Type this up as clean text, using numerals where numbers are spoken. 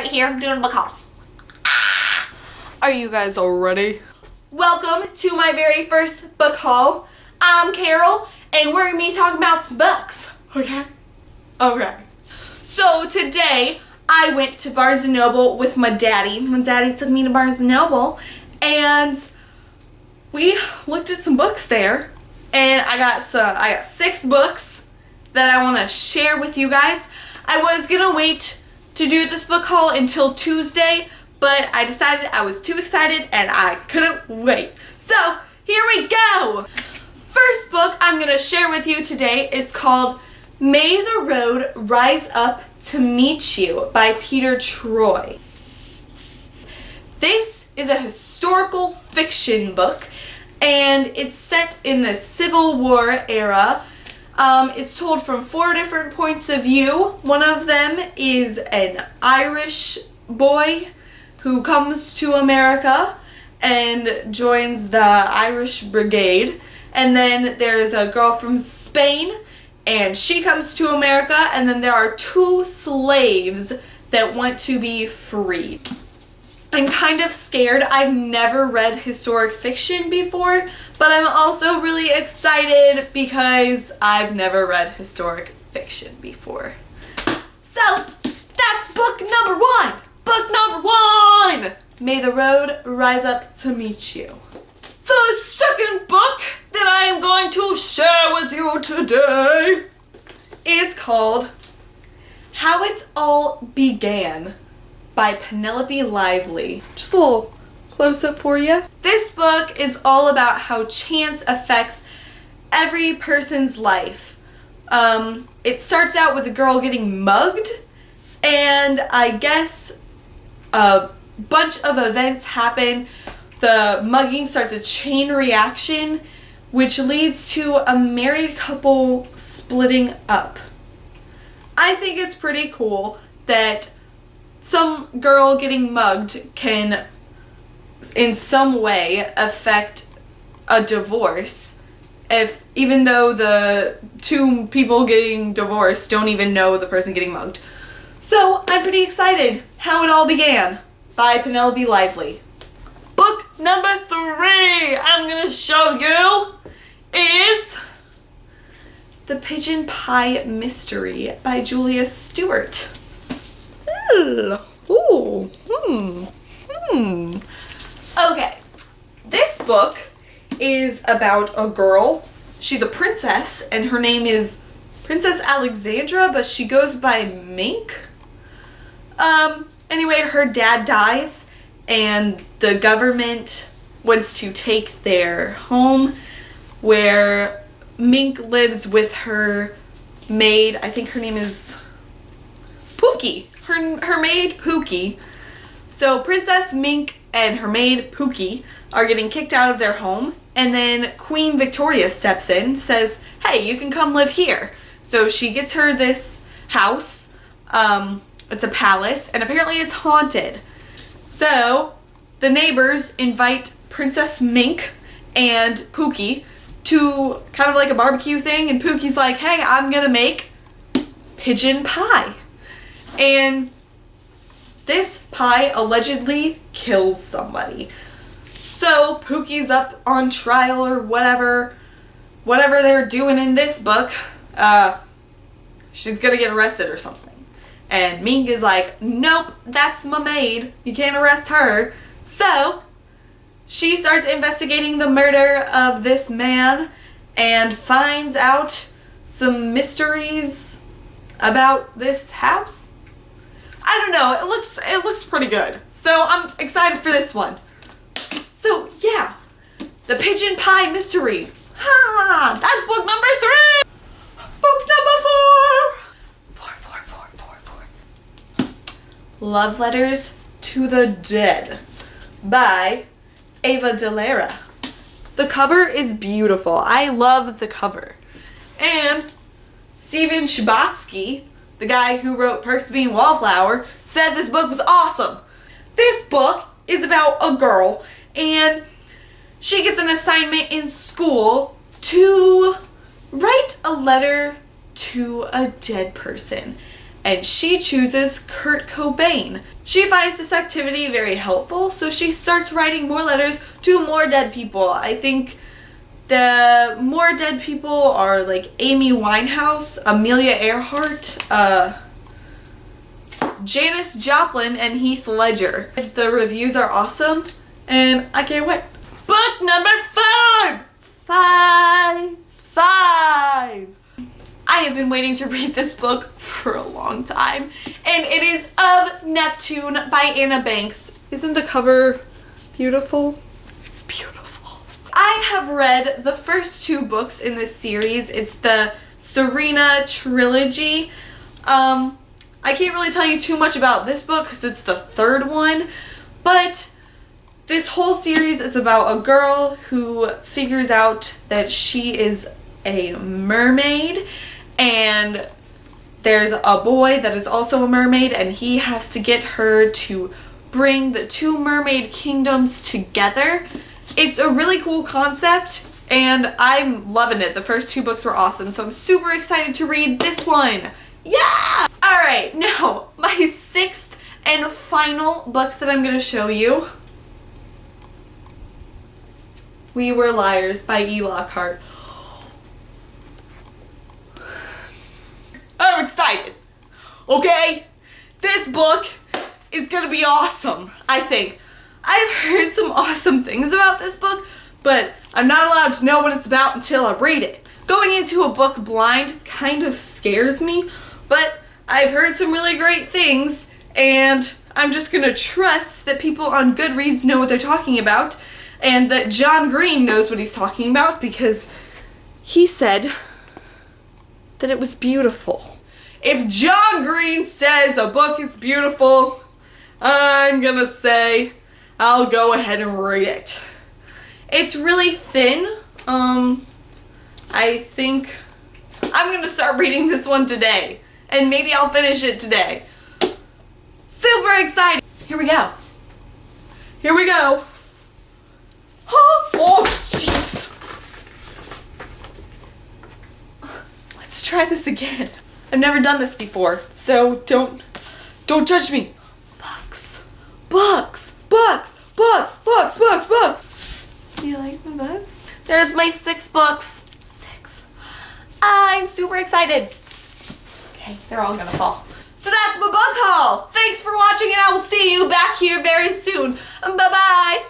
right here. I'm doing a book haul. Are you guys all ready? Welcome to my very first book haul. I'm Carol, and we're going to be talking about some books. Okay. Okay. So today, I went to Barnes & Noble with my daddy. My daddy took me to Barnes & Noble, and we looked at some books there. And I got 6 books that I want to share with you guys. I was going to wait to do this book haul until Tuesday, but I decided I was too excited and I couldn't wait. So, here we go! First book I'm going to share with you today is called May the Road Rise Up to Meet You by Peter Troy. This is a historical fiction book, and it's set in the Civil War era. It's told from 4 different points of view. One of them is an Irish boy who comes to America and joins the Irish Brigade. And then there's a girl from Spain, and she comes to America, and then there are 2 slaves that want to be freed. I'm kind of scared. I've never read historic fiction before, but I'm also really excited because I've never read historic fiction before. So, that's book number 1! Book number 1! May the Road Rise Up to Meet You. The second book that I am going to share with you today is called How It All Began by Penelope Lively. Just a little close-up for you. This book is all about how chance affects every person's life. It starts out with a girl getting mugged, and I guess a bunch of events happen. The mugging starts a chain reaction, which leads to a married couple splitting up. I think it's pretty cool that some girl getting mugged can, in some way, affect a divorce, even though the 2 people getting divorced don't even know the person getting mugged. So, I'm pretty excited. How It All Began by Penelope Lively. Book number 3 I'm gonna show you is The Pigeon Pie Mystery by Julia Stewart. Okay, this book is about a girl. She's a princess, and her name is Princess Alexandra, but she goes by Mink. Anyway, her dad dies, and the government wants to take their home where Mink lives with her maid. I think her name is Pookie. Her maid, Pookie. So Princess Mink and her maid, Pookie, are getting kicked out of their home, and then Queen Victoria steps in, says, hey, you can come live here. So she gets her this house. It's a palace, and apparently it's haunted. So the neighbors invite Princess Mink and Pookie to kind of like a barbecue thing, and Pookie's like, hey, I'm gonna make pigeon pie. And this pie allegedly kills somebody. So Pookie's up on trial or whatever they're doing in this book. She's gonna get arrested or something. And Mink is like, nope, that's my maid. You can't arrest her. So she starts investigating the murder of this man and finds out some mysteries about this house. I don't know, it looks pretty good. So I'm excited for this one. So yeah, The Pigeon Pie Mystery. Ha! That's book number 3. Book number 4. Love Letters to the Dead by Ava Delara. The cover is beautiful. I love the cover. And Steven Chbosky, the guy who wrote Perks of Being a Wallflower, said this book was awesome. This book is about a girl, and she gets an assignment in school to write a letter to a dead person. and she chooses Kurt Cobain. She finds this activity very helpful, so she starts writing more letters to more dead people. I think the more dead people are like Amy Winehouse, Amelia Earhart, Janis Joplin, and Heath Ledger. The reviews are awesome, and I can't wait. Book number 5! 5! I have been waiting to read this book for a long time, and it is Of Neptune by Anna Banks. Isn't the cover beautiful? It's beautiful. I have read the first 2 books in this series. It's the Serena trilogy. I can't really tell you too much about this book because it's the 3rd one, but this whole series is about a girl who figures out that she is a mermaid, and there's a boy that is also a mermaid, and he has to get her to bring the 2 mermaid kingdoms together. It's a really cool concept, and I'm loving it. The first 2 books were awesome, so I'm super excited to read this one. Yeah! Alright, now, my 6th and final book that I'm going to show you. We Were Liars by E. Lockhart. I'm excited, okay? This book is gonna be awesome, I think. I've heard some awesome things about this book, but I'm not allowed to know what it's about until I read it. Going into a book blind kind of scares me, but I've heard some really great things, and I'm just gonna trust that people on Goodreads know what they're talking about, and that John Green knows what he's talking about, because he said that it was beautiful. If John Green says a book is beautiful, I'm gonna say I'll go ahead and read it. It's really thin. I think I'm gonna start reading this one today, and maybe I'll finish it today. Super excited. Here we go. Here we go. Oh, jeez. Let's try this again. I've never done this before, so don't judge me. Books. Books. Books. Books. Books. Books. Books. Do you like the books? There's my 6 books. 6. I'm super excited. Okay, they're all gonna fall. So that's my book haul. Thanks for watching, and I will see you back here very soon. Bye-bye.